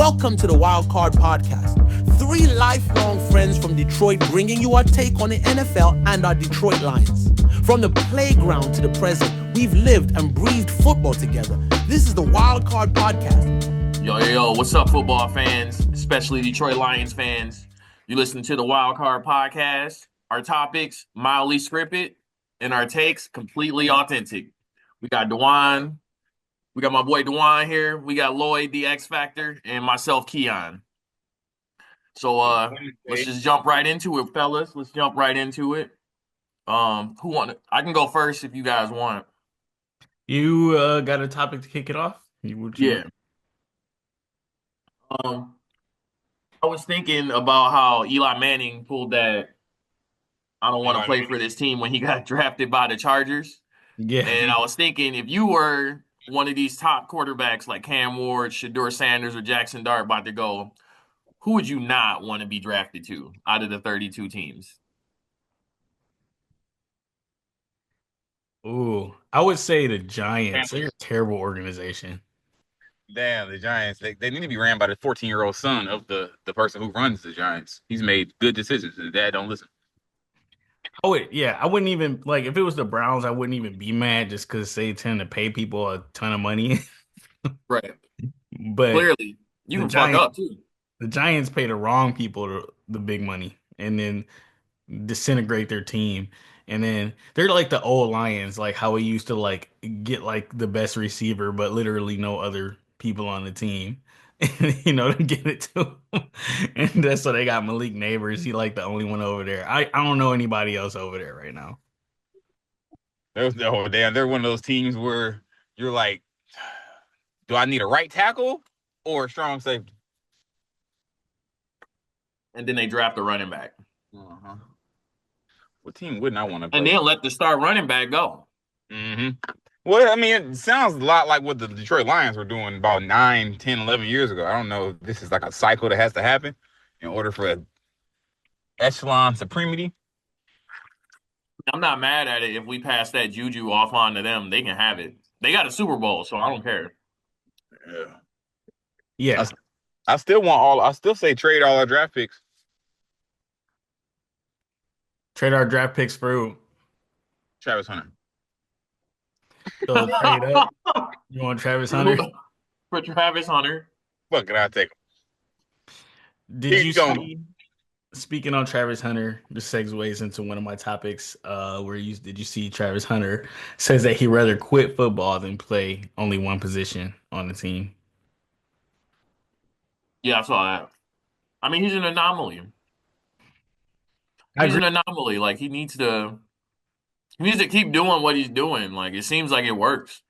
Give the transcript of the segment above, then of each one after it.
Welcome to the Wildcard Podcast. 3 lifelong friends from Detroit bringing you our take on the NFL and our Detroit Lions. From the playground to the present, we've lived and breathed football together. This is the Wildcard Podcast. Yo, what's up, football fans, especially Detroit Lions fans? You listen to the Wildcard Podcast. Our topics, mildly scripted, and our takes, completely authentic. We got Dewan. We got my boy Dewan here. We got Lloyd, the X Factor, and myself, Keon. So let's just jump right into it, fellas. Let's jump right into it. I can go first if you guys want. You got a topic to kick it off? Yeah. I was thinking about how Eli Manning pulled that I don't want to play for this team when he got drafted by the Chargers. Yeah. And I was thinking, if you were one of these top quarterbacks like Cam Ward, Shedeur Sanders, or Jackson Dart about to go, who would you not want to be drafted to out of the 32 teams? Ooh, I would say the Giants. They're a terrible organization. Damn, the Giants. They need to be ran by the 14-year-old son of the person who runs the Giants. He's made good decisions. His dad don't listen. Oh, yeah. I wouldn't even, like, if it was the Browns, I wouldn't even be mad just because they tend to pay people a ton of money. Right. But clearly, you can fuck up, too. The Giants pay the wrong people the big money and then disintegrate their team. And then they're like the old Lions, like how we used to, like, get, like, the best receiver, but literally no other people on the team. You know, to get it to him. And that's why they got Malik Neighbors. He like the only one over there. I don't know anybody else over there right now. They're one of those teams where you're like, do I need a right tackle or a strong safety? And then they draft a running back. Uh-huh. What team wouldn't I want to play? And then let the star running back go. Mm-hmm. Well, I mean, it sounds a lot like what the Detroit Lions were doing about 9, 10, 11 years ago. I don't know if this is like a cycle that has to happen in order for echelon supremacy. I'm not mad at it if we pass that juju off on to them. They can have it. They got a Super Bowl, so I don't care. Yeah. I still say trade all our draft picks. Trade our draft picks for Travis Hunter. So trade up. You want Travis Hunter? For Travis Hunter. Fuck it, I'll take him. Did you see, speaking on Travis Hunter, this segues into one of my topics, did you see Travis Hunter says that he'd rather quit football than play only one position on the team? Yeah, I saw that. I mean, he's an anomaly. He's an anomaly. Like, he needs to keep doing what he's doing. Like, it seems like it works.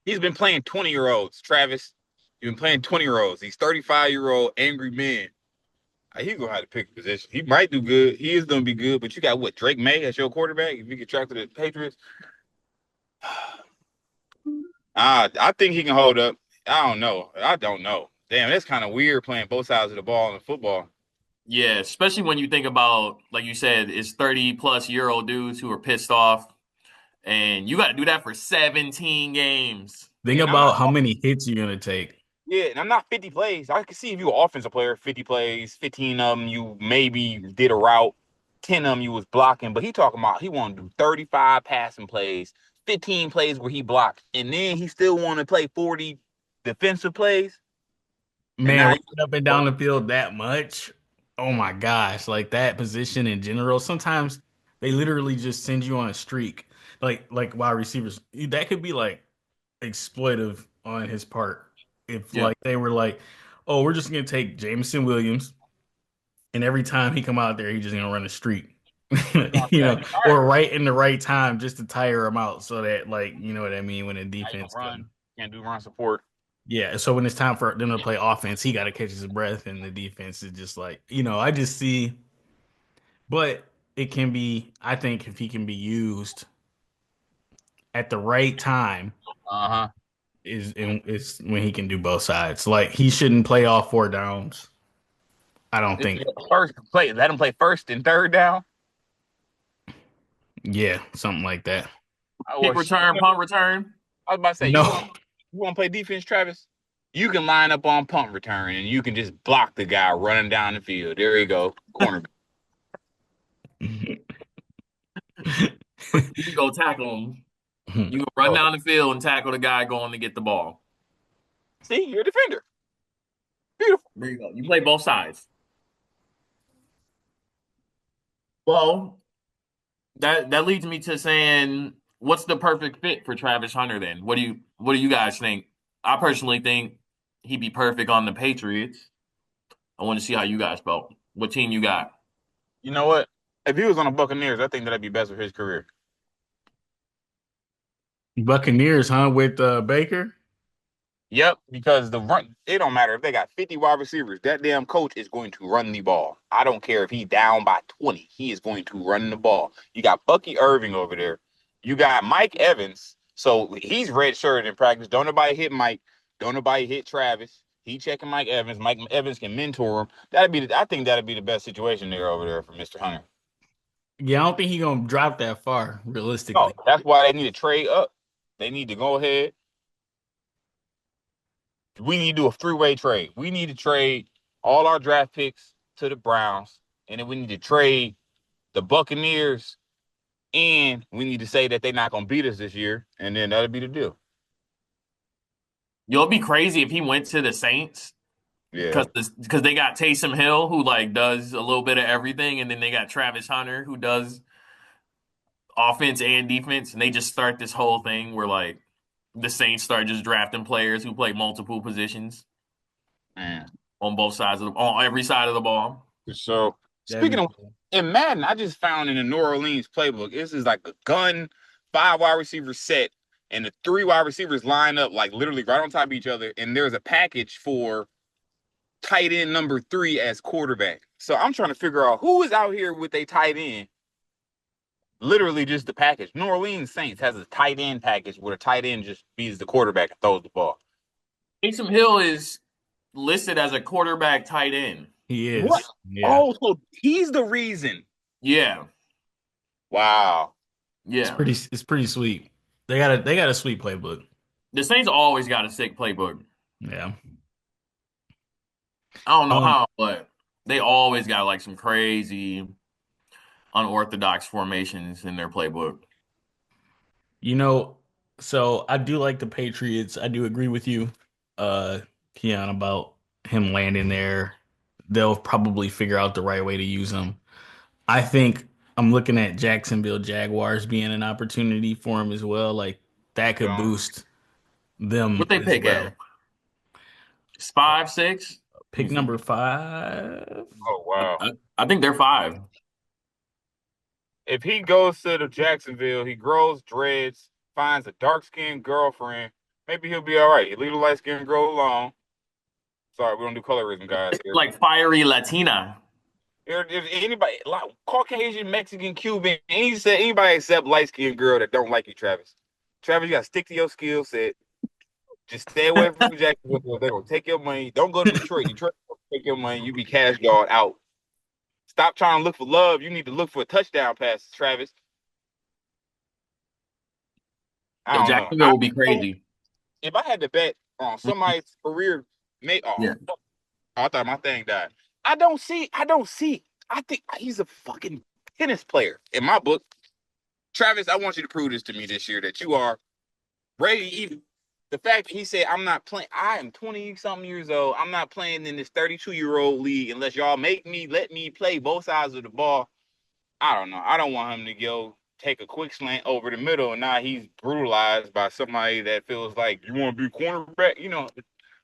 He's been playing 20-year-olds, Travis. He's been playing 20-year-olds. These 35-year-old angry men. He's going to have to pick a position. He might do good. He is going to be good. But you got what, Drake May as your quarterback? If you get tracked to the Patriots? I think he can hold up. I don't know. Damn, that's kind of weird playing both sides of the ball in football. Yeah, especially when you think about, like you said, it's 30-plus-year-old dudes who are pissed off. And you got to do that for 17 games. Think about how many hits you're going to take. Yeah, and I'm not 50 plays. I can see if you're an offensive player, 50 plays, 15 of them you maybe did a route, 10 of them you was blocking. But he talking about he want to do 35 passing plays, 15 plays where he blocked. And then he still want to play 40 defensive plays. Man, running up and down the field that much? Oh, my gosh. Like, that position in general, sometimes they literally just send you on a streak. Like wide receivers, that could be like exploitive on his part. If like they were like, oh, we're just gonna take Jameson Williams, and every time he come out there, he's just gonna run a streak, or right in the right time just to tire him out, so that like you know what I mean when the defense can't do run support. Yeah, so when it's time for them to play offense, he got to catch his breath, and the defense is just like I just see, but it can be. I think if he can be used at the right time, is when he can do both sides. Like he shouldn't play all 4 downs. I don't think. Let him play first and third down. Yeah, something like that. Kick return, punt return. I was about to say, no. You want to play defense, Travis? You can line up on punt return and you can just block the guy running down the field. There you go, cornerback. You can go tackle him. You can run down the field and tackle the guy going to get the ball. See, you're a defender. Beautiful. There you go. You play both sides. Well, that leads me to saying, what's the perfect fit for Travis Hunter then? What do you guys think? I personally think he'd be perfect on the Patriots. I want to see how you guys felt. What team you got? You know what? If he was on the Buccaneers, I think that'd be best for his career. Buccaneers, huh? With Baker? Yep, because the run, it don't matter if they got 50 wide receivers. That damn coach is going to run the ball. I don't care if he down by 20. He is going to run the ball. You got Bucky Irving over there. You got Mike Evans. So he's redshirted in practice. Don't nobody hit Mike. Don't nobody hit Travis. He checking Mike Evans. Mike Evans can mentor him. I think that'd be the best situation there over there for Mr. Hunter. Yeah, I don't think he's gonna drop that far, realistically. No, that's why they need to trade up. They need to go ahead. We need to do a three-way trade. We need to trade all our draft picks to the Browns, and then we need to trade the Buccaneers, and we need to say that they're not going to beat us this year, and then that'll be the deal. It'd be crazy if he went to the Saints. Yeah. Because they got Taysom Hill, who like does a little bit of everything, and then they got Travis Hunter, who does offense and defense, and they just start this whole thing where like the Saints start just drafting players who play multiple positions on both sides on every side of the ball. So speaking of in Madden, I just found in the New Orleans playbook, this is like a gun 5 wide receiver set, and the 3 wide receivers line up like literally right on top of each other, and there's a package for tight end number 3 as quarterback. So I'm trying to figure out who is out here with a tight end. Literally just the package. New Orleans Saints has a tight end package where the tight end just beats the quarterback and throws the ball. Taysom Hill is listed as a quarterback tight end. He is. What? Yeah. Oh, so he's the reason. Yeah. Wow. Yeah. It's pretty sweet. They got a sweet playbook. The Saints always got a sick playbook. Yeah. I don't know how, but they always got like some crazy unorthodox formations in their playbook. You know, so I do like the Patriots. I do agree with you, Keon, about him landing there. They'll probably figure out the right way to use him. I think I'm looking at Jacksonville Jaguars being an opportunity for him as well. Like that could boost them. What they as pick well. at? 5, 6? Pick number 5. Oh, wow. I think they're 5. If he goes to the Jacksonville, he grows dreads, finds a dark-skinned girlfriend, maybe he'll be all right. You leave the light-skinned girl alone. Sorry, we don't do colorism, guys. Like fiery Latina. If anybody, like Caucasian, Mexican, Cuban, anybody except light-skinned girl that don't like you, Travis. Travis, you got to stick to your skill set. Just stay away from Jacksonville. They're going to take your money. Don't go to Detroit. Detroit will take your money. You be cash guard out. Stop trying to look for love. You need to look for a touchdown pass, Travis. Jacksonville will be crazy. If I had to bet on somebody's career, I thought my thing died. I don't see. I think he's a fucking tennis player in my book. Travis, I want you to prove this to me this year that you are ready. Even the fact that he said, I'm not playing. I am 20-something years old. I'm not playing in this 32-year-old league unless y'all let me play both sides of the ball. I don't know. I don't want him to go take a quick slant over the middle, and now he's brutalized by somebody that feels like you want to be cornerback. You know,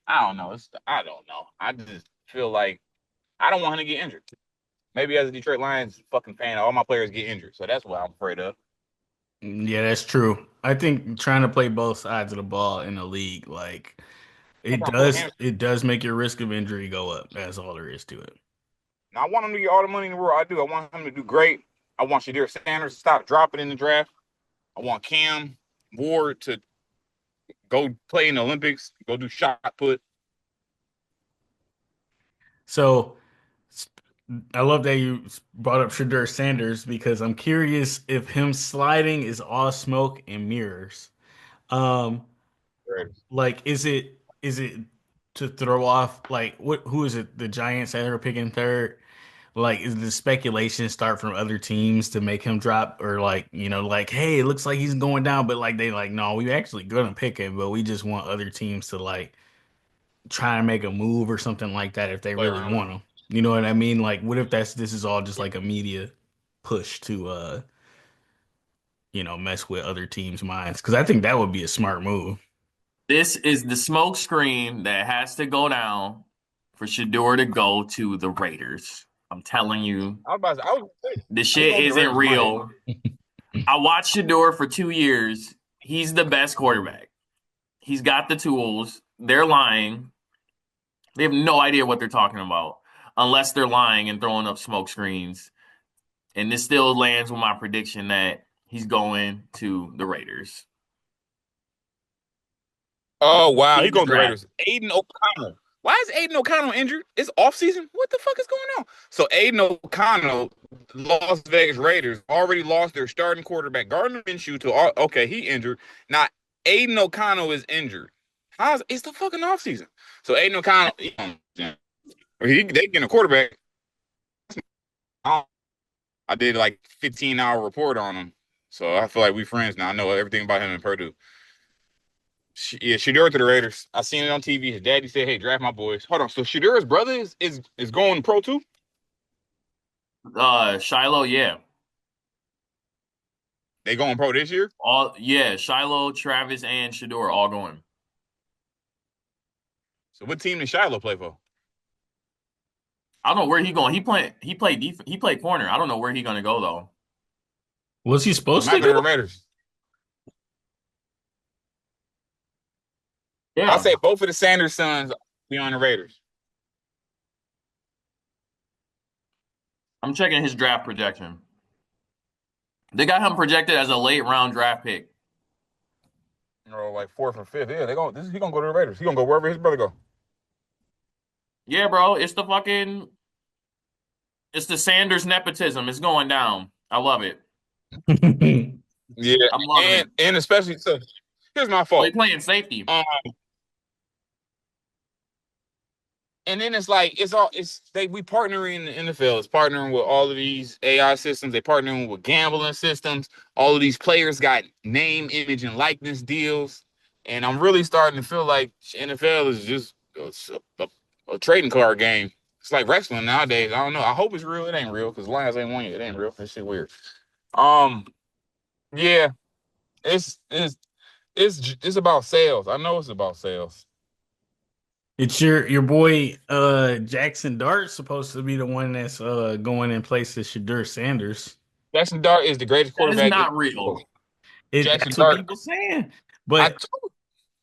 I don't know. I don't know. I just feel like I don't want him to get injured. Maybe as a Detroit Lions fucking fan, all my players get injured, so that's what I'm afraid of. Yeah, that's true. I think trying to play both sides of the ball in the league, like it does make your risk of injury go up. That's all there is to it. Now, I want him to get all the money in the world. I do. I want him to do great. I want Shadir Sanders to stop dropping in the draft. I want Cam Ward to go play in the Olympics, go do shot put. So I love that you brought up Shadir Sanders because I'm curious if him sliding is all smoke and mirrors. Like is it to throw off like who is it? The Giants that are picking third. Like, is the speculation start from other teams to make him drop, or like, like, hey, it looks like he's going down, but like they like, no, we actually gonna pick him, but we just want other teams to like try and make a move or something like that if they Play really around. want him. You know what I mean? Like, what if this is all just like a media push to mess with other teams' minds? Because I think that would be a smart move. This is the smoke screen that has to go down for Shador to go to the Raiders. I'm telling you, I was the shit isn't real. I watched Shador for 2 years. He's the best quarterback. He's got the tools. They're lying. They have no idea what they're talking about unless they're lying and throwing up smoke screens. And this still lands with my prediction that he's going to the Raiders. Oh wow, he He's going to the draft. Raiders. Aiden O'Connell. Why is Aiden O'Connell injured? It's off season. What the fuck is going on? So Aiden O'Connell, Las Vegas Raiders already lost their starting quarterback Gardner Minshew to okay, he injured. Now Aiden O'Connell is injured. It's the fucking off season. So Aiden O'Connell, they getting a quarterback. I did like 15-hour report on him, so I feel like we friends now. I know everything about him in Purdue. Shador to the Raiders. I seen it on TV. His daddy said, "Hey, draft my boys." Hold on. So Shador's brother is going pro too? Shilo, yeah. They going pro this year? Shilo, Travis, and Shador all going. So what team did Shilo play for? I don't know where he going. He played corner. I don't know where he gonna go though. Was he supposed to Might go to go? the Raiders. Yeah, I'll say both of the Sanders sons be on the Raiders. I'm checking his draft projection. They got him projected as a late round draft pick. Like 4th or 5th. Yeah, he gonna go to the Raiders. He gonna go wherever his brother go. Yeah, bro. It's the Sanders nepotism. It's going down. I love it. Yeah, I'm loving it. And especially so. Here's my They fault. playing safety. And then it's like we partnering in the NFL. It's partnering with all of these AI systems. They partnering with gambling systems. All of these players got name, image, and likeness deals. And I'm really starting to feel like NFL is just a trading card game. It's like wrestling nowadays. I don't know. I hope it's real. It ain't real because Lions ain't won yet. It ain't real. That shit weird. Yeah, it's about sales. I know it's about sales. It's your boy Jackson Dart supposed to be the one that's going in place of Shador Sanders. Jackson Dart is the greatest That is quarterback. not real. Jackson That's Dart. what people saying. But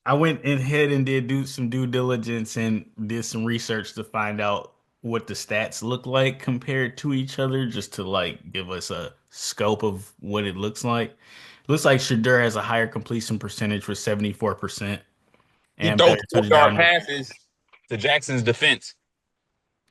I went ahead and did some due diligence and did some research to find out what the stats look like compared to each other, just to like give us a scope of what it looks like. Looks like Shador has a higher completion percentage with 74%. He And throws better 4-yard passes to Jackson's defense.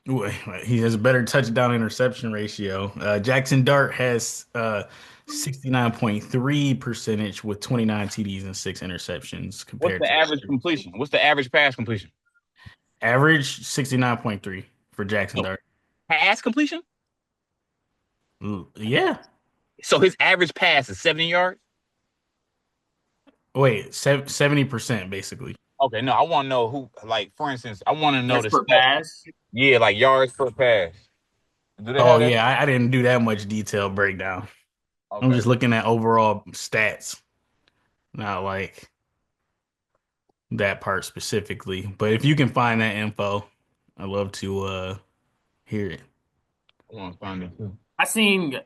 He has a better touchdown interception ratio. Jackson Dart has 69.3 percentage with 29 TDs and 6 interceptions compared What's the to average completion? What's the average pass completion? average 69.3 for Jackson Dart. Pass completion? Yeah. So his average pass is 70 yards? Wait, 70% basically. Okay, no, I want to know who, like, for instance, I want to know Yards the per pass. Yeah, like yards per pass. Do they Oh have that? yeah, I didn't do that much detailed breakdown. Okay. I'm just looking at overall stats, not like that part specifically. But if you can find that info, I'd love to hear it. I want to find it too. I seen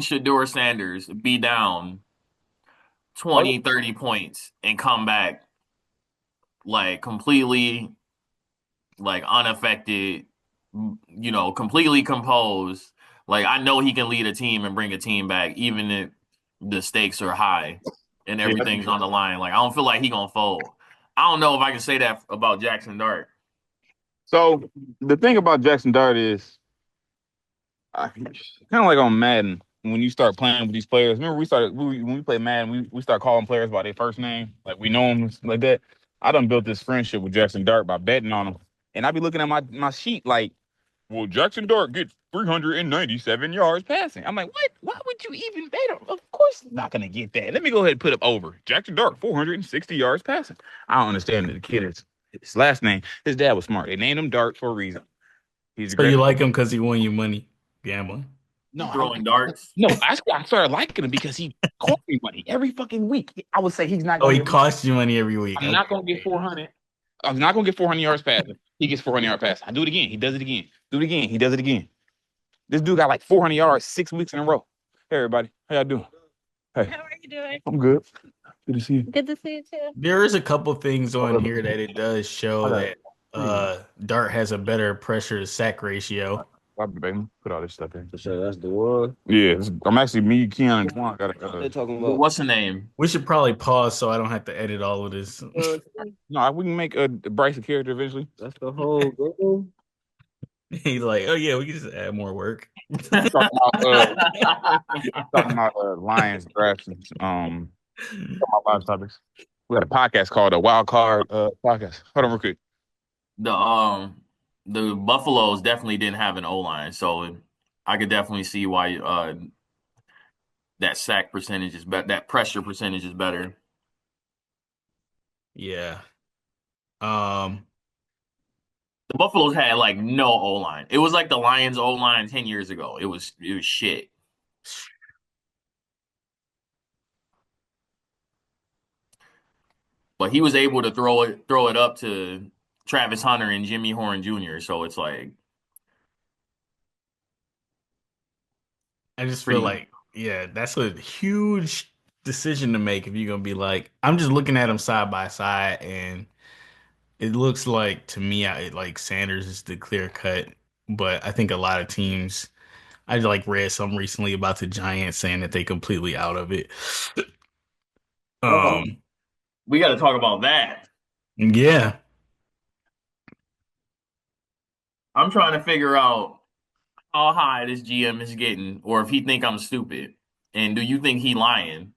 Shador Sanders be down 20, 30 points and come back like completely like unaffected, completely composed. Like I know he can lead a team and bring a team back even if the stakes are high and everything's on the line. Like I don't feel like he gonna fold. I don't know if I can say that about Jackson Dart. So the thing about Jackson Dart is kind of like on Madden when you start playing with these players. Remember when we play Madden, we start calling players by their first name, like we know them like that. I done built this friendship with Jackson Dart by betting on him. And I be looking at my sheet like, well, Jackson Dart gets 397 yards passing. I'm like, what? Why would you even bet him? Of course he's not going to get that. Let me go ahead and put up over. Jackson Dart, 460 yards passing. I don't understand that the kid is, his last name, his dad was smart. They named him Dart for a reason. He's So you like him because he won you money gambling? No, throwing darts. No, I started liking him because he cost me money every fucking week. I would say he's not Oh, going he costs you money every week. I'm not going to get 400. I'm not going to get 400 yards passing. He gets 400 yard pass. I do it again. He does it again. Do it again. He does it again. This dude got like 400 yards 6 weeks in a row. Hey, everybody. How y'all doing? Hey. How are you doing? I'm good. Good to see you. Good to see you too. There is a couple things on here that it does show that Dart has a better pressure to sack ratio. Put all this stuff in. So that's the one. Yeah, I'm actually me, Keon, and Twan got They're talking about. What's the name? We should probably pause so I don't have to edit all of this. No, we can make a Bryce a character eventually. That's the whole game. He's like, oh yeah, we can just add more work. Talking about Lions drafts and talking about live topics. We got a podcast called the Wildcard Podcast. Hold on real quick. The Buffaloes definitely didn't have an O-line, so I could definitely see why that sack percentage is better, that pressure percentage is better. Yeah. The Buffaloes had like no O-line. It was like the Lions O-line 10 years ago. It was shit. But he was able to throw it up to Travis Hunter and Jimmy Horn Jr. So it's like, I just feel like, yeah, that's a huge decision to make if you're gonna be like, I'm just looking at them side by side, and it looks like to me, like Sanders is the clear cut. But I think a lot of teams, I like read something recently about the Giants saying that they completely out of it. We got to talk about that. Yeah. I'm trying to figure out how high this GM is getting, or if he think I'm stupid. And do you think he lying?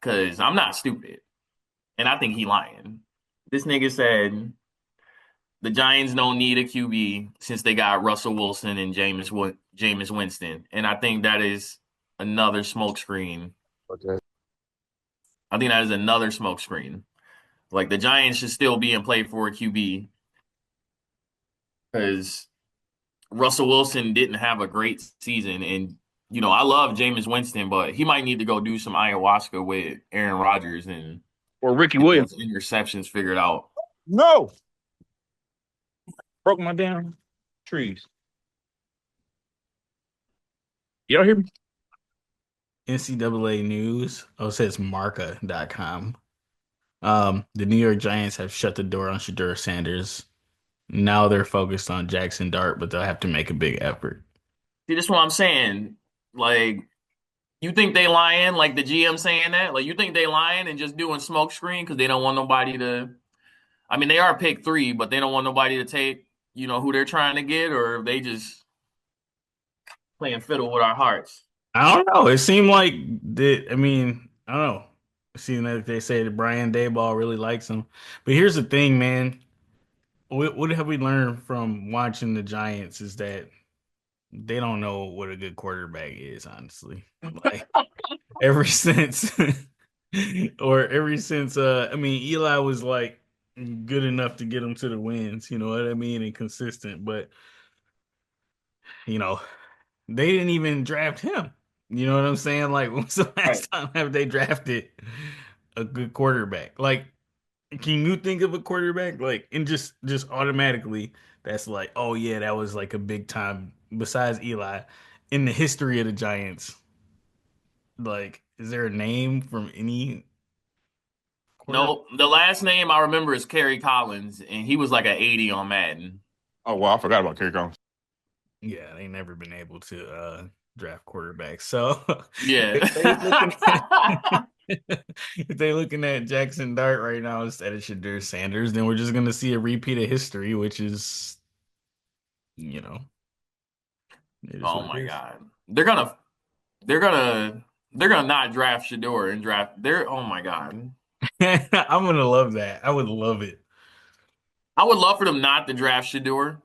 Because I'm not stupid. And I think he lying. This nigga said the Giants don't need a QB since they got Russell Wilson and Jameis Winston. And I think that is another smokescreen. Okay. I think that is another smokescreen. Like, the Giants should still be in play for a QB because Russell Wilson didn't have a great season. And, you know, I love Jameis Winston, but he might need to go do some ayahuasca with Aaron Rodgers and or Ricky Williams. Interceptions figured out. No. Broke my damn trees. Y'all hear me? NCAA news. Oh, it says marca.com. The New York Giants have shut the door on Shedeur Sanders. Now they're focused on Jackson Dart, but they'll have to make a big effort. See, this is what I'm saying. Like, you think they lying? Like the GM saying that? Like, you think they lying and just doing smoke screen because they don't want nobody to? I mean, they are pick 3, but they don't want nobody to take, you know, who they're trying to get, or they just playing fiddle with our hearts. I don't know. It seemed like that. I mean, I don't know. It seemed like they say that Brian Daboll really likes him. But here's the thing, man. What have we learned from watching the Giants is that they don't know what a good quarterback is, honestly. Like ever since I mean, Eli was like good enough to get them to the wins, you know what I mean, and consistent, but you know, they didn't even draft him. You know what I'm saying? Like, when's the last time have they drafted a good quarterback? Like, can you think of a quarterback like, and just automatically that's like, oh yeah, that was like a big time besides Eli in the history of the Giants? Like, is there a name from any? No, the last name I remember is Kerry Collins, and he was like an 80 on Madden. Oh wow, I forgot about Kerry Collins. Yeah, they never been able to draft quarterbacks. So yeah, if they're looking at Jackson Dart right now instead of Shedeur Sanders, then we're just gonna see a repeat of history, which is, you know. Oh my God, they're gonna not draft Shedeur and draft. Oh my God. I'm gonna love that. I would love it. I would love for them not to draft Shador,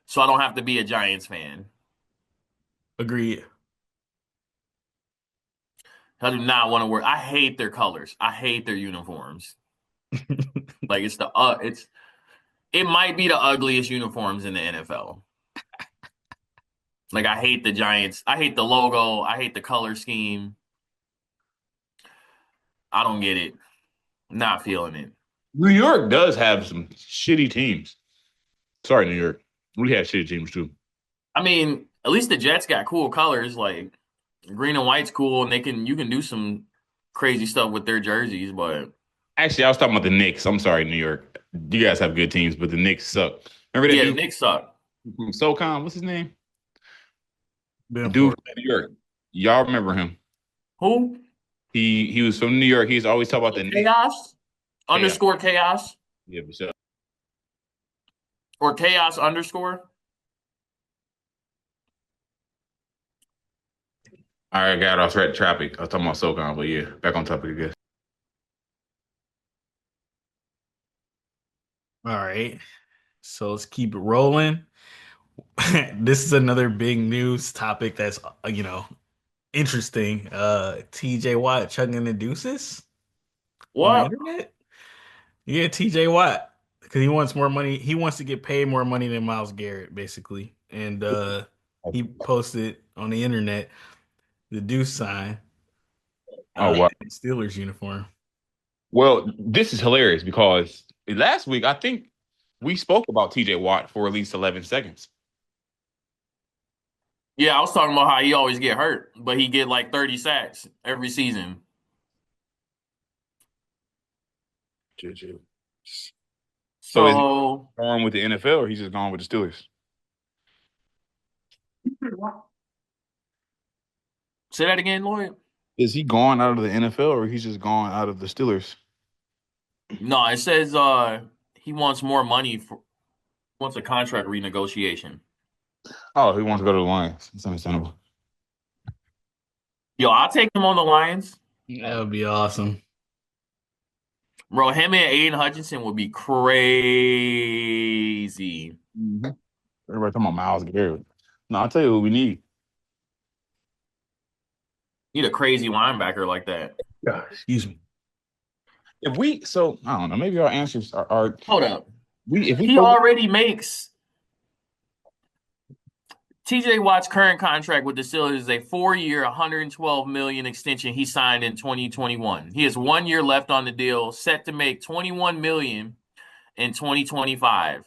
so I don't have to be a Giants fan. Agreed. I do not want to wear. I hate their colors. I hate their uniforms. Like it might be the ugliest uniforms in the NFL. Like I hate the Giants. I hate the logo. I hate the color scheme. I don't get it. Not feeling it. New York does have some shitty teams. Sorry, New York. We have shitty teams too. I mean, at least the Jets got cool colors. Like green and white's cool, and you can do some crazy stuff with their jerseys. But Actually, I was talking about the Knicks. I'm sorry, New York. You guys have good teams, but the Knicks suck. Remember that yeah, the dude Knicks suck. from SoCon? What's his name? The Ben dude Ford. from New York. Y'all remember him? Who? He was from New York. He's always talking about the Knicks. Chaos underscore chaos Yeah, for sure. or chaos underscore. All right, got off traffic. I was talking about SoCon, but yeah, back on topic, I guess. All right. So let's keep it rolling. This is another big news topic that's interesting. TJ Watt chugging the deuces on the What? internet. Yeah, TJ Watt. Because he wants more money. He wants to get paid more money than Myles Garrett, basically. And he posted on the internet the deuce sign. Oh, wow. Steelers uniform. Well, this is hilarious because last week I think we spoke about TJ Watt for at least 11 seconds. Yeah, I was talking about how he always get hurt, but he get like 30 sacks every season. So is he So going with the NFL or he's just going with the Steelers? say that again, Lloyd. Is he going out of the NFL or he's just going out of the Steelers? No, it says he wants more money wants a contract renegotiation. Oh, he wants to go to the Lions. It's understandable. Yo, I'll take him on the Lions. That would be awesome. Bro, him and Aiden Hutchinson would be crazy. Mm-hmm. Everybody talking about Myles Garrett. No, I'll tell you who we need. Need a crazy linebacker like that. Excuse me. I don't know, maybe our answers are Hold up. if we He focus- already makes TJ Watt's current contract with the Steelers is a 4-year, $112 million extension he signed in 2021. He has 1 year left on the deal, set to make $21 million in 2025.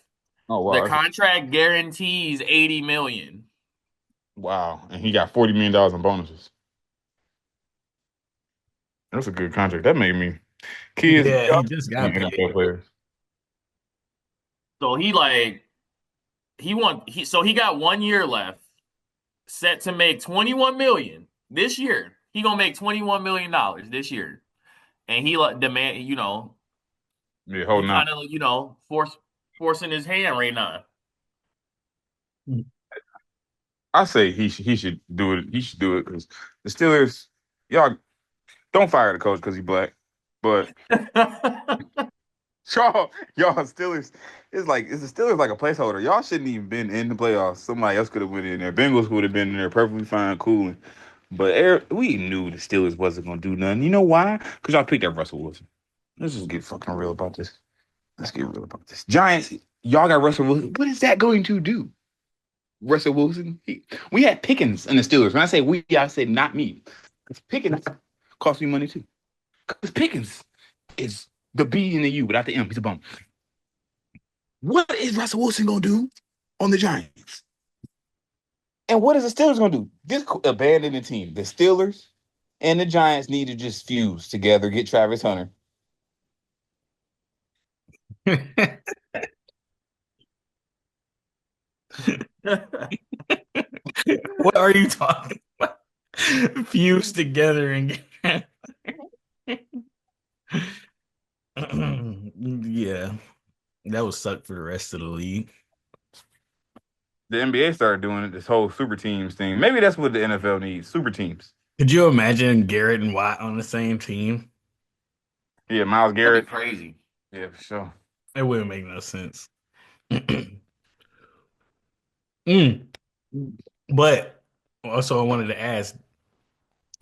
Oh wow. The contract guarantees $80 million. Wow. And he got $40 million in bonuses. That's a good contract. That made me kids. Yeah, he just got NFL paid. players. So he got 1 year left, set to make $21 million this year. He gonna make $21 million this year, and he demand, Yeah, he holding kind on. of forcing his hand right now. I say he should do it. He should do it because the Steelers, y'all don't fire the coach because he's black. But y'all Steelers, it's the Steelers like a placeholder. Y'all shouldn't even been in the playoffs. Somebody else could have went in there. Bengals would have been in there perfectly fine, cooling. But we knew the Steelers wasn't gonna do nothing. You know why? Because y'all picked up Russell Wilson. Let's just get fucking real about this. Let's get real about this. Giants, y'all got Russell Wilson. What is that going to do? Russell Wilson. We had Pickens in the Steelers. When I say we, I said not me. Because Pickens cost me money too. Because Pickens is the B and the U without the M. He's a bum. What is Russell Wilson going to do on the Giants? And what is the Steelers going to do? This abandoned the team. The Steelers and the Giants need to just fuse together, get Travis Hunter. What are you talking about? Fuse together and yeah, that would suck for the rest of the league. The NBA started doing it, this whole super teams thing. Maybe that's what the NFL needs, super teams. Could you imagine Garrett and Watt on the same team? Yeah, Miles That'd be Garrett. crazy. Yeah, for sure. It wouldn't make no sense. Mm. But also, I wanted to ask,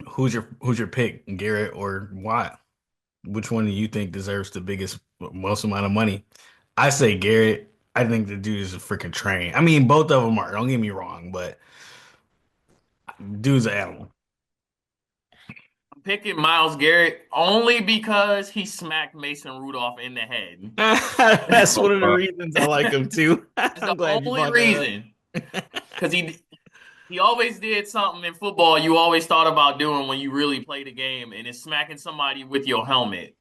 who's your pick, Garrett or Watt? Which one do you think deserves the most amount of money? I say Garrett. I think the dude is a freaking train. I mean, both of them are. Don't get me wrong, but dude's an animal. I'm picking Miles Garrett only because he smacked Mason Rudolph in the head. That's one of the reasons I like him too. That's I'm the glad you only brought that up. reason. Because he always did something in football you always thought about doing when you really played a game, and it's smacking somebody with your helmet.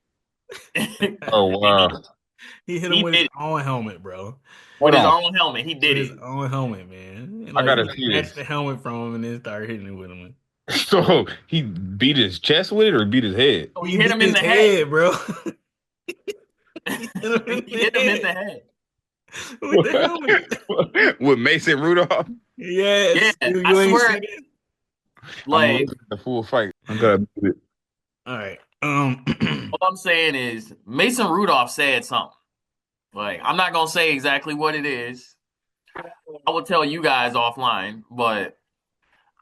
Oh wow. He hit him He with did his it. own helmet, bro. With his on. own helmet. He With did his it. own helmet, man. I Like gotta he see snatched this. the helmet from him and then started hitting it with him. So he beat his chest with it or beat his head? Oh, He he hit beat him in his the head. bro. He hit him in the head. With the helmet. With Mason Rudolph? Yes. Yeah, You I ain't swear. seen it? I'm Like, looking at the full fight. I gotta do it. All right. all I'm saying is Mason Rudolph said something. Like, I'm not gonna say exactly what it is. I will tell you guys offline, but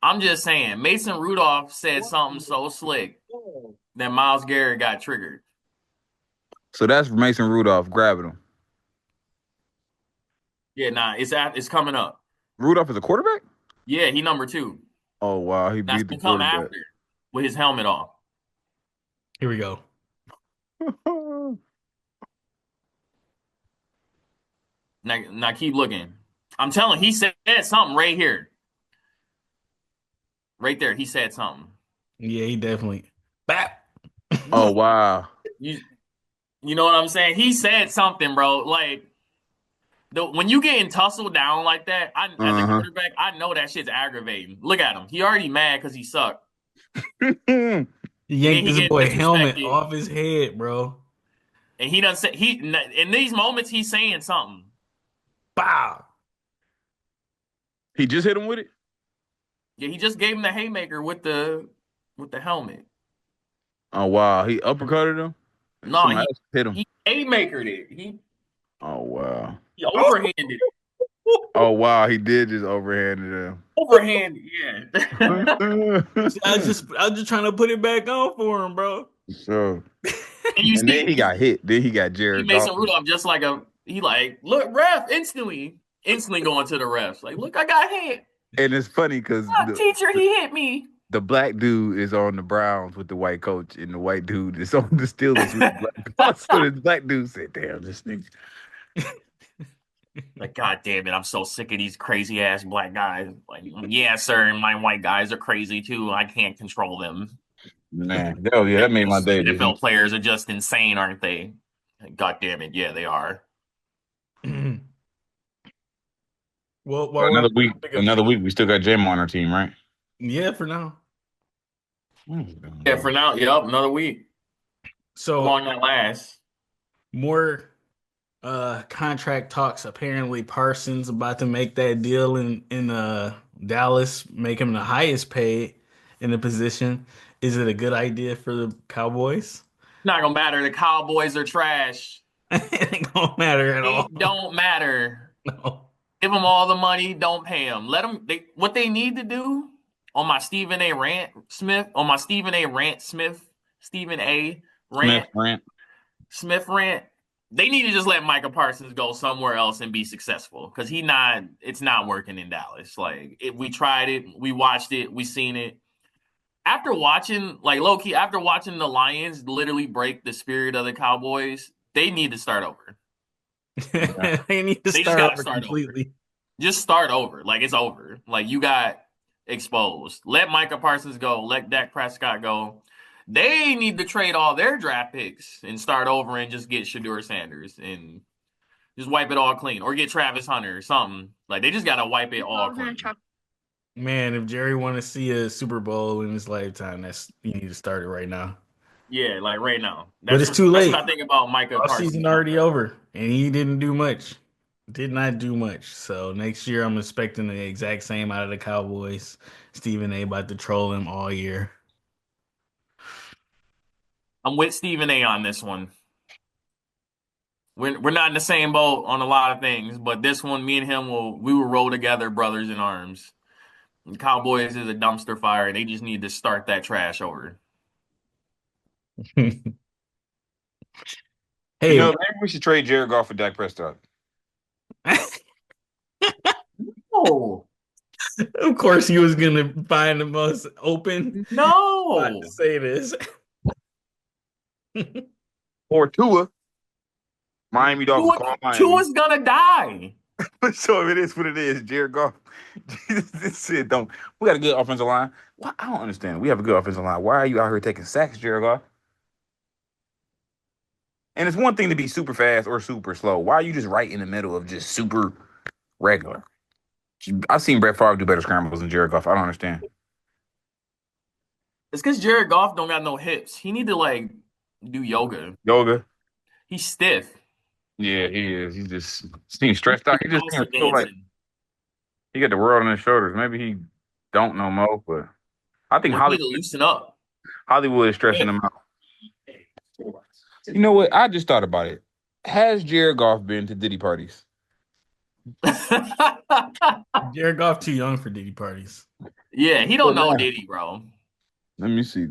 I'm just saying Mason Rudolph said something so slick that Miles Garrett got triggered. So that's Mason Rudolph grabbing him. Yeah, nah, it's coming up. Rudolph is a quarterback? Yeah, he number 2. Oh wow, he That's beat the gonna come quarterback. after with his helmet off. Here we go. Now keep looking. I'm telling, he said something right here, right there. He said something. Yeah, he definitely. Bap. Oh wow. You know what I'm saying? He said something, bro. Like when you getting tussled down like that, as a quarterback, I know that shit's aggravating. Look at him. He already mad because he sucked. He yanked he this get boy helmet disrespected. off his head, bro. And he doesn't say in these moments he's saying something. Bow. He just hit him with it? Yeah, he just gave him the haymaker with the helmet. Oh wow. He uppercutted him? No, Somebody else hit him. he haymakered it. Oh wow. He overhanded it. Oh wow, he did just overhanded him. Overhanded, yeah. I was just trying to put it back on for him, bro. So And you and then he got hit. Then he got see Jared Mason Goff. Rudolph just like look, ref, instantly going to the refs. Like, look, I got hit. And it's funny because Teacher, he hit me. the black dude is on the Browns with the white coach, and the white dude is on the Steelers with the black coach. So the black dude said, "Damn, this nigga." Like, God damn it, I'm so sick of these crazy ass black guys. Like, yeah, sir, my white guys are crazy too. I can't control them. Man, hell yeah, that made my day. NFL players are just insane, aren't they? God damn it, yeah, they are. Well, another week, we still got Jam on our team, right? Yeah, for now. Yeah, for now, yep, another week. So how long that lasts? More contract talks. Apparently, Parsons about to make that deal in Dallas, make him the highest paid in the position. Is it a good idea for the Cowboys? Not gonna matter. The Cowboys are trash. It ain't gonna matter at all. It don't matter. No. Give them all the money. Don't pay them. Let them. What they need to do on my Stephen A. Smith rant. They need to just let Micah Parsons go somewhere else and be successful because it's not working in Dallas. Like we tried it, we watched it, we seen it. After watching, like low key, after watching the Lions literally break the spirit of the Cowboys, they need to start over. They need to start over completely. Just start over. Like it's over. Like you got exposed. Let Micah Parsons go. Let Dak Prescott go. They need to trade all their draft picks and start over and just get Shedeur Sanders and just wipe it all clean. Or get Travis Hunter or something. Like they just gotta wipe it all clean. Man, if Jerry want to see a Super Bowl in his lifetime, you need to start it right now. Yeah, like right now. But it's too late. That's what I think about Micah Parsons. Season already over, and he didn't do much. Did not do much. So next year, I'm expecting the exact same out of the Cowboys. Stephen A. about to troll him all year. I'm with Stephen A on this one. We're not in the same boat on a lot of things, but this one, me and him will roll together, brothers in arms. The Cowboys is a dumpster fire, and they just need to start that trash over. Hey, Maybe we should trade Jared Goff for Dak Prescott. Oh of course he was gonna find the most open spot no! to say this. Or Tua. Miami Dolphins call Miami. Tua's gonna die. So it is what it is. Jared Goff. This shit don't. We got a good offensive line. Why? I don't understand. We have a good offensive line. Why are you out here taking sacks, Jared Goff? And it's one thing to be super fast or super slow. Why are you just right in the middle of just super regular? I've seen Brett Favre do better scrambles than Jared Goff. I don't understand. It's because Jared Goff don't got no hips. He need to like do yoga. Yoga. He's stiff. Yeah, he is. He just seems stressed out. He just Also seems so like dancing. he got the world on his shoulders. Maybe he don't know Mo, but I think He need to loosen up. Hollywood is stressing him out. You know what? I just thought about it. Has Jared Goff been to Diddy parties? Jared Goff too young for Diddy parties. Yeah, he don't know Diddy, bro. Let me see.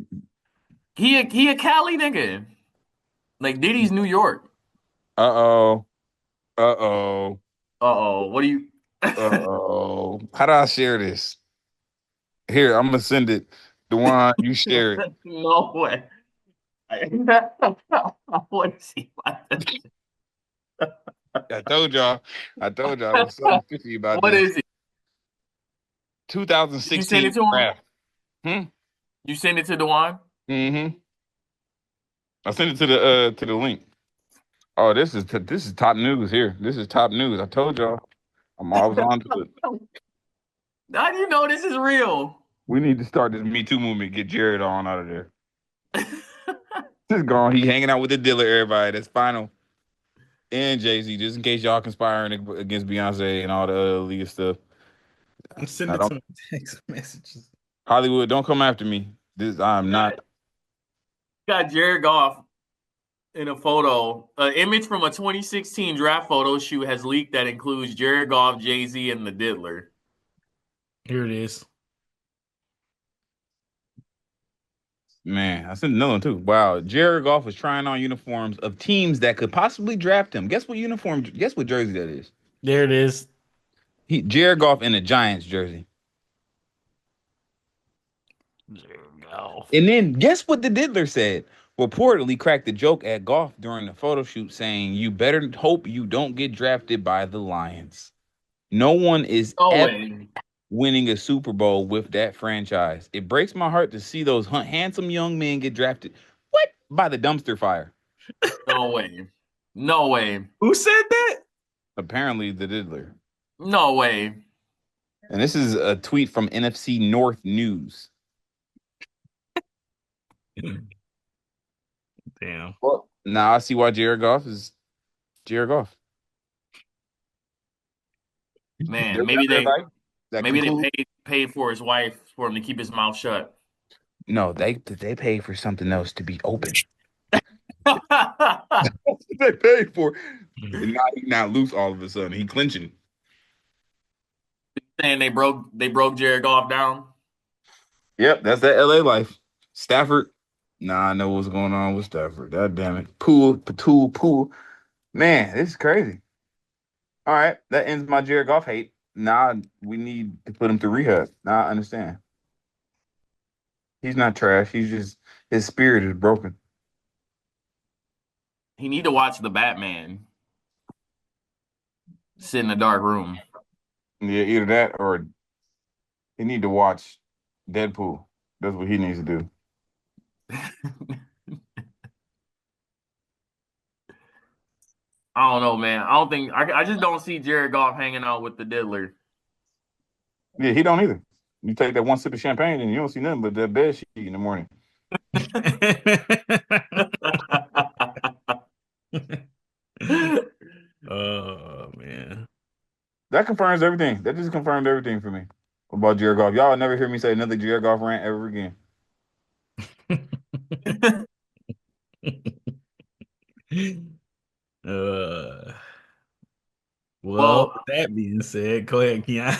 He a Cali nigga. Like Diddy's New York. Uh-oh. What do you? Uh-oh. How do I share this? Here, I'm gonna send it. The one you share it. No way. I want to see what. I told y'all I was so fishy about What this. is it? 2016 You send it to him? draft. You send it to Dewan? Mm-hmm. I sent it to the link. Oh, this is top news here. This is top news. I told y'all. I was on to it. How do you know this is real? We need to start this Me Too movement. Get Jared on out of there. Just gone. He hanging out with the dealer. Everybody. That's final. And Jay-Z, just in case y'all conspiring against Beyonce and all the other legal stuff. I'm sending some text messages. Hollywood, don't come after me. I'm not. Got Jared Goff in a photo. An image from a 2016 draft photo shoot has leaked that includes Jared Goff, Jay-Z, and the Diddler. Here it is. Man, I sent another one too. Wow, Jared Goff was trying on uniforms of teams that could possibly draft him. Guess what jersey that is? There it is. Jared Goff in a Giants jersey. Jared Goff. And then guess what the Diddler said? Reportedly cracked a joke at Goff during the photo shoot saying, "You better hope you don't get drafted by the Lions. No one is winning a Super Bowl with that franchise. It breaks my heart to see those handsome young men get drafted." What? By the dumpster fire. No way. No way. Who said that? Apparently the Diddler. No way. And this is a tweet from NFC North News. Damn. Well, now I see why Jared Goff is Jared Goff. Man, maybe they paid for his wife for him to keep his mouth shut. No, they paid for something else to be open. They paid for, and now he's not loose all of a sudden. He clinching. Saying they broke Jared Goff down. Yep, that's that LA life. Stafford. Nah, I know what's going on with Stafford. God damn it. Pool. Man, this is crazy. All right, that ends my Jared Goff hate. Now we need to put him through rehab. Now I understand. He's not trash. He's just his spirit is broken. He need to watch the Batman. Sit in a dark room. Yeah, either that or he need to watch Deadpool. That's what he needs to do. I don't know, man. I just don't see Jared Goff hanging out with the Diddler. Yeah, he don't either. You take that one sip of champagne and you don't see nothing but that bed sheet in the morning. Oh man. That confirms everything. That just confirmed everything for me about Jared Goff. Y'all will never hear me say another Jared Goff rant ever again. uh, Well, with that being said, go ahead, Keon.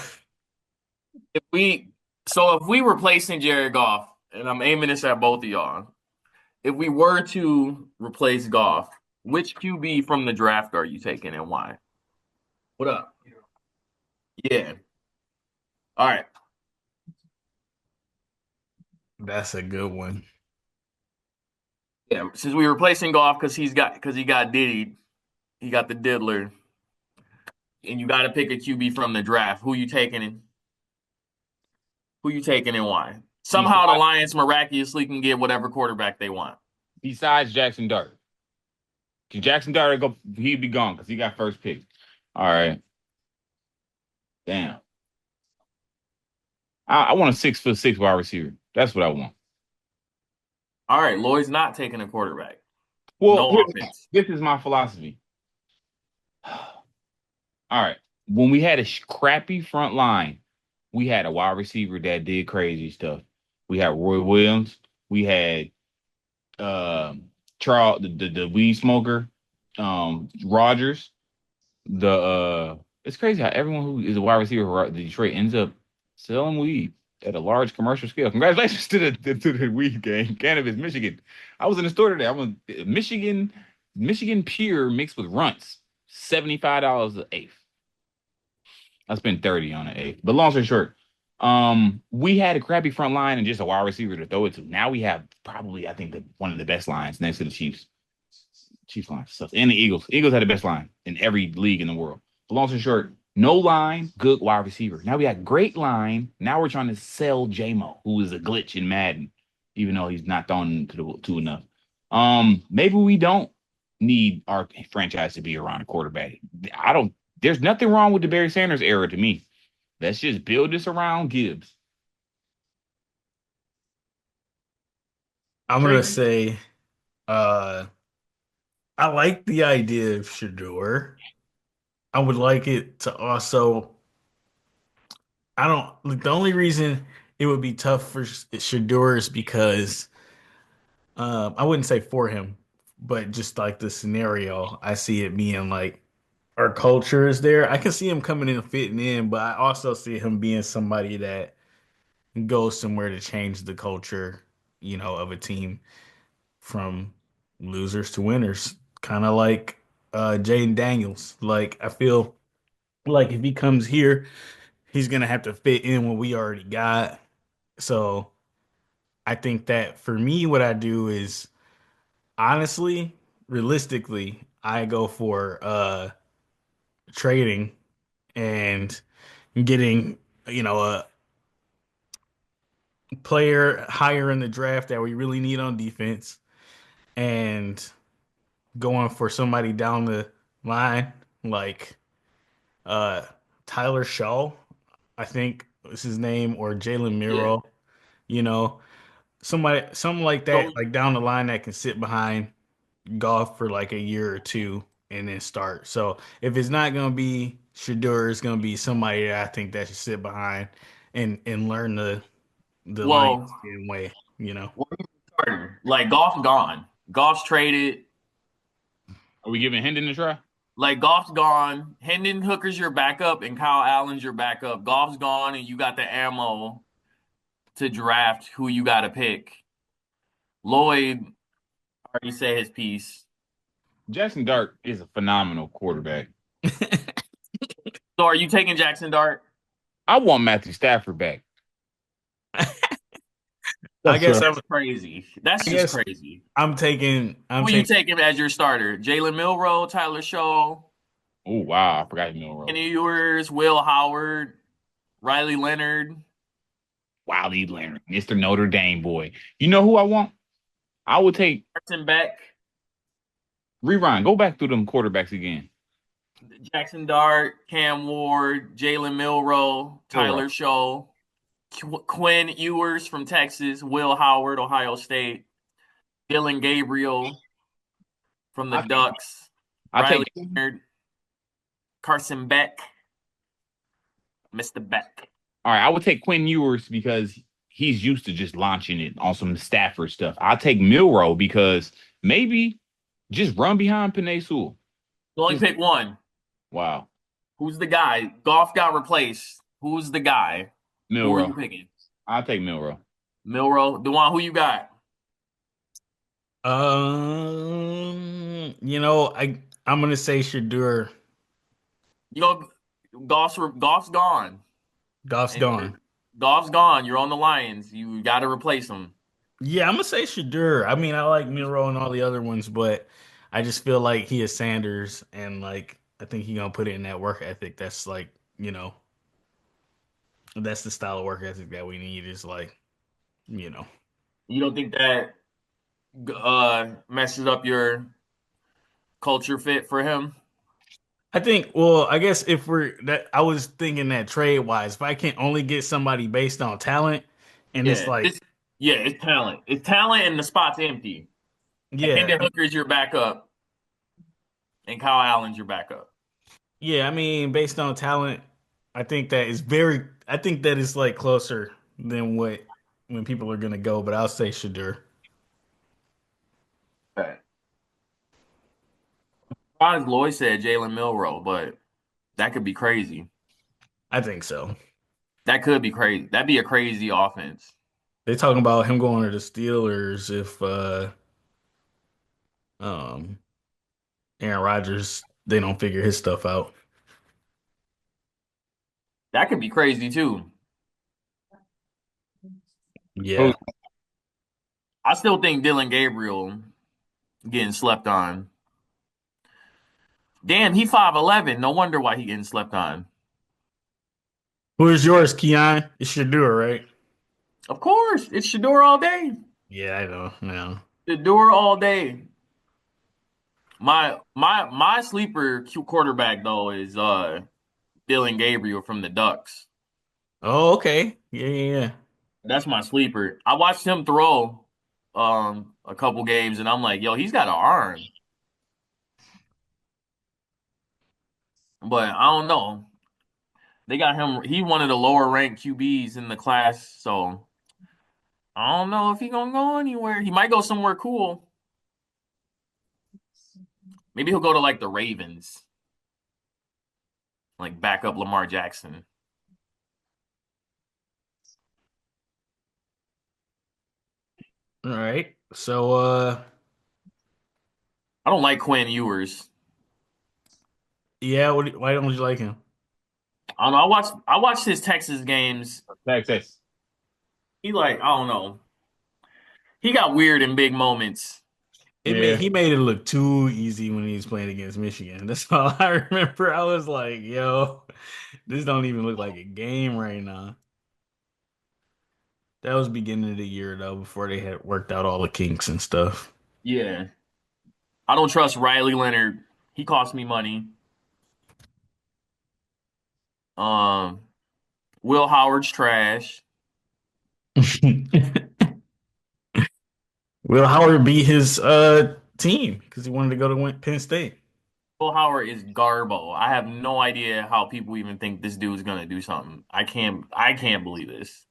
if we replacing Jared Goff, and I'm aiming this at both of y'all, if we were to replace Goff, which QB from the draft are you taking and why? What up? Yeah. All right. That's a good one. Yeah. Since we're replacing Goff because he got diddied, he got the diddler, and you got to pick a QB from the draft. Who you taking and why? Somehow the Lions miraculously can get whatever quarterback they want. Besides Jackson Dart. Can Jackson Dart he'd be gone because he got first pick. All right. Damn. I want a 6'6" wide receiver. That's what I want. All right, Lloyd's not taking a quarterback. Well, No offense. this is my philosophy. All right. When we had a crappy front line, we had a wide receiver that did crazy stuff. We had Roy Williams. We had Charles, the weed smoker, Rogers. It's crazy how everyone who is a wide receiver for Detroit ends up selling weed at a large commercial scale. Congratulations to the weed game, Cannabis, Michigan. I was in the store today. I was Michigan Pure mixed with Runts, $75 an eighth. I spent 30 on an eighth. But long story short, we had a crappy front line and just a wide receiver to throw it to. Now we have probably, I think, one of the best lines next to the Chiefs. Chiefs line stuff. And the Eagles. Eagles had the best line in every league in the world. But long story short, no line, good wide receiver. Now we got great line. Now we're trying to sell J-Mo, who is a glitch in Madden, even though he's not thrown to enough. Maybe we don't need our franchise to be around a quarterback. There's nothing wrong with the Barry Sanders era to me. Let's just build this around Gibbs. I'm gonna say, I like the idea of Shador. I would like it to also. The only reason it would be tough for Shador is because I wouldn't say for him, but just like the scenario, I see it being like our culture is there. I can see him coming in and fitting in, but I also see him being somebody that goes somewhere to change the culture, of a team from losers to winners. Kind of like Jaden Daniels. Like I feel like if he comes here, he's gonna have to fit in what we already got. So I think that for me, what I do is honestly, realistically, I go for trading and getting, a player higher in the draft that we really need on defense and going for somebody down the line like uh Tyler Shaw, I think is his name, or Jalen Miro, you know, something like that, So, like down the line that can sit behind golf for like a year or two and then start. So if it's not gonna be Shador, it's gonna be somebody that I think that should sit behind and learn the Lions well, way, what are you starting? Like Goff's gone. Goff's traded. Are we giving Hendon a try? Like Goff's gone. Hendon Hooker's your backup, and Kyle Allen's your backup. Goff's gone, and you got the ammo to draft who you got to pick. Lloyd already said his piece. Jackson Dart is a phenomenal quarterback. So are you taking Jackson Dart? I want Matthew Stafford back. I guess That's crazy. That's just crazy. I'm taking. Who you taking as your starter? Jalen Milroe, Tyler Shaw. Oh wow, I forgot Milroe. Kenny Ewers, Will Howard, Riley Leonard. Wiley Leonard, Mr. Notre Dame boy. You know who I want? I would take Carson Beck. Rewind. Go back through them quarterbacks again. Jackson Dart, Cam Ward, Jalen Milroe, Tyler Shaw, Quinn Ewers from Texas, Will Howard, Ohio State, Dylan Gabriel from the Ducks, Riley Leonard, Carson Beck, Mr. Beck. All right, I would take Quinn Ewers because he's used to just launching it on some Stafford stuff. I'll take Milrow because maybe just run behind Penei Sewell. You only Just- pick one. Wow. Who's the guy? Goff got replaced. Who's the guy? Who are you Milrow. picking? I'll take Milrow. Milrow. Dewan, who you got? I'm gonna say Shadur. You know, Goff's gone. Goff's And gone. Goff's gone. You're on the Lions. You got to replace him. Yeah, I'm gonna say Shadur. I mean, I like Monroe and all the other ones, but I just feel like he is Sanders, and like I think he gonna put it in that work ethic. That's like, that's the style of work ethic that we need. Is like, you know, You don't think that messes up your culture fit for him? I think. Well, I guess if we're that, I was thinking that trade wise, if I can only get somebody based on talent, and it's Yeah, like, it's talent. It's talent, and the spot's empty. yeah, Hendon Hooker's your backup, and Kyle Allen's your backup. yeah. I mean, based on talent, I think that is very. I think that is like closer than what when people are gonna go, but I'll say Shadur. Right. As Lloyd said, Jalen Milrow, but that could be crazy. I think so. That could be crazy. That'd be a crazy offense. They talking about him going to the Steelers if um Aaron Rodgers they don't figure his stuff out. That could be crazy too. Yeah. I still think Dylan Gabriel getting slept on. Damn, he 5'11". No wonder why he getting slept on. Who's yours, Keon? It's Shadur, right? Of course, it's Shador all day. Yeah, I know. No. Shador all day. My sleeper quarterback though is Dylan Gabriel from the Ducks. Oh, okay. Yeah. That's my sleeper. I watched him throw a couple games, and I'm like, yo, he's got an arm. But I don't know. They got him. He one of the lower ranked QBs in the class, so I don't know if he gonna go anywhere. He might go somewhere cool. Maybe he'll go to like the Ravens, like back up Lamar Jackson. All right. So I don't like Quinn Ewers. yeah, why don't you like him? I don't know. I watched his Texas games. Texas. He like, I don't know. He got weird in big moments. He made it look too easy when he was playing against Michigan. That's all I remember. I was like, yo, this don't even look like a game right now. That was beginning of the year though, before they had worked out all the kinks and stuff. Yeah. I don't trust Riley Leonard. He cost me money. Um, Will Howard's trash. Will Howard beat his team because he wanted to go to Penn State. Will Howard is garbo. I have no idea how people even think this dude's gonna do something. I can't believe this.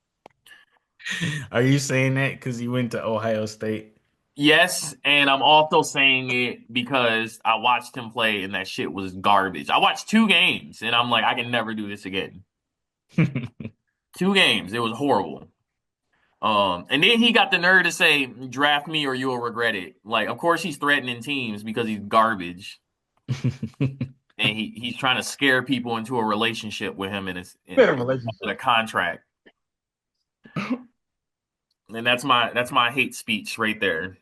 Are you saying that because he went to Ohio State? Yes, and I'm also saying it because I watched him play and that shit was garbage. I watched 2 games and I'm like, I can never do this again. 2 games, it was horrible. And then he got the nerve to say, "Draft me or you'll regret it." Like, of course he's threatening teams because he's garbage, and he's trying to scare people into a relationship with him and a contract. And that's my hate speech right there.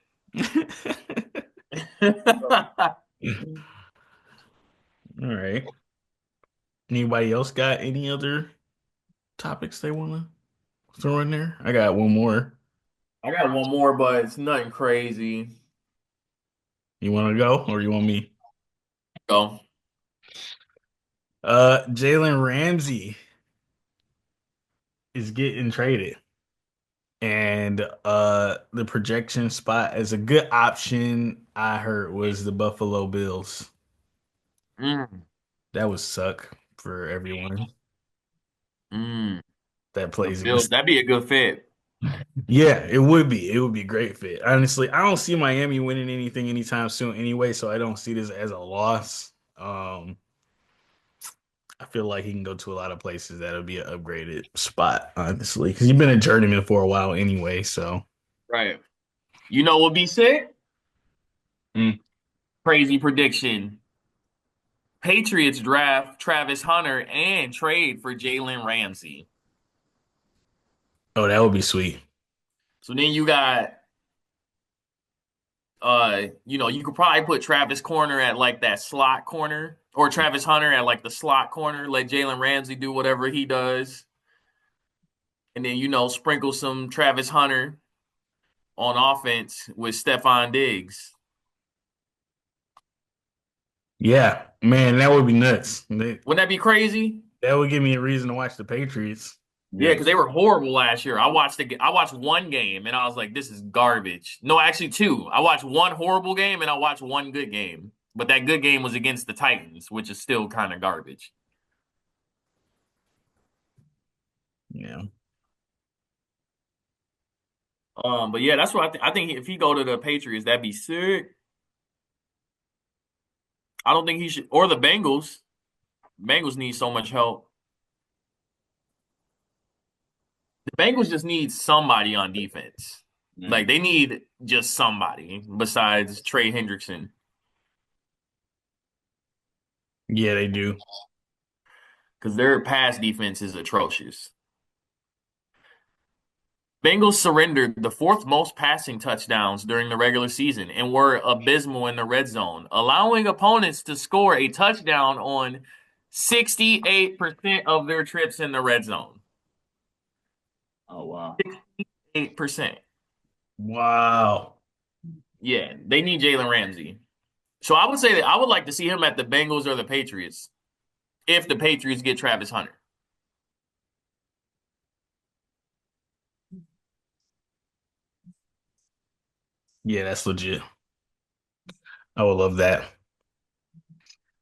All right. Anybody else got any other topics they want to throw in there? I got one more. I got one more, but it's nothing crazy. You want to go or you want me? Go. Jalen Ramsey is getting traded. And the projection spot as a good option I heard was the Buffalo Bills. Mm. That would suck for everyone Mm. that plays Bills, that'd be a good fit. Yeah, it would be. It would be a great fit. Honestly, I don't see Miami winning anything anytime soon anyway, so I don't see this as a loss. I feel like he can go to a lot of places that'll be an upgraded spot, honestly, because you've been a journeyman for a while anyway. So Right. You know what be sick? Hmm. Crazy prediction. Patriots draft Travis Hunter and trade for Jalen Ramsey. oh, that would be sweet. So then you got you could probably put Travis Corner at like that slot corner or Travis Hunter at like the slot corner, let Jalen Ramsey do whatever he does. And then, sprinkle some Travis Hunter on offense with Stephon Diggs. Yeah, man, that would be nuts. That Wouldn't that be crazy? would give me a reason to watch the Patriots. Yeah, because they were horrible last year. I watched one game and I was like, this is garbage. No, actually two. I watched one horrible game and I watched one good game. But that good game was against the Titans, which is still kind of garbage. Yeah. But yeah, that's what I think if he go to the Patriots, that'd be sick. I don't think he should, or the Bengals. Bengals need so much help. The Bengals just need somebody on defense. Like they need just somebody besides Trey Hendrickson. Yeah, they do. Because their pass defense is atrocious. Bengals surrendered the fourth most passing touchdowns during the regular season and were abysmal in the red zone, allowing opponents to score a touchdown on 68% of their trips in the red zone. Oh wow. 8%. Wow. Yeah, they need Jalen Ramsey. So I would say that I would like to see him at the Bengals or the Patriots if the Patriots get Travis Hunter. Yeah, that's legit. I would love that.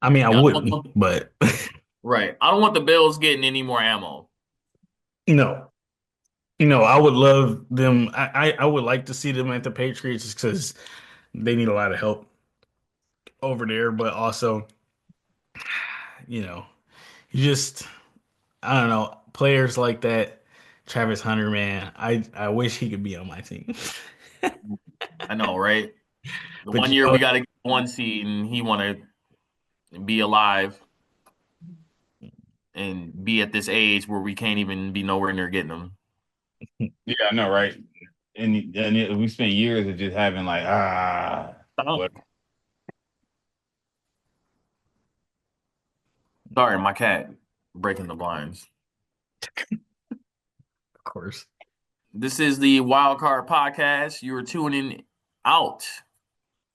I mean, I Yeah, wouldn't, but right. I don't want the Bills getting any more ammo. no. I would love them. I would like to see them at the Patriots just because they need a lot of help over there, but also, you know, you just I don't know, players like that, Travis Hunter, man, I wish he could be on my team. I know, right? The But one year we got to get one seed and he want to be alive and be at this age where we can't even be nowhere near getting them. Yeah, I know, right? And we spent years of just having like what? Sorry, my cat breaking the blinds. of course. This is the Wildcard Podcast. You are tuning out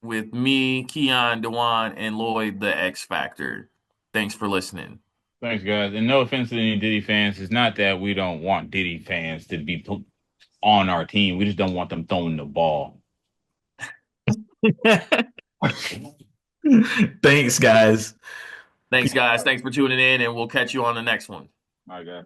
with me, Keon, Dewan, and Lloyd, the X Factor. Thanks for listening. Thanks, guys. And no offense to any Diddy fans, it's not that we don't want Diddy fans to be on our team. We just don't want them throwing the ball. Thanks, guys. Thanks, guys. Thanks for tuning in, and we'll catch you on the next one. All right, guys.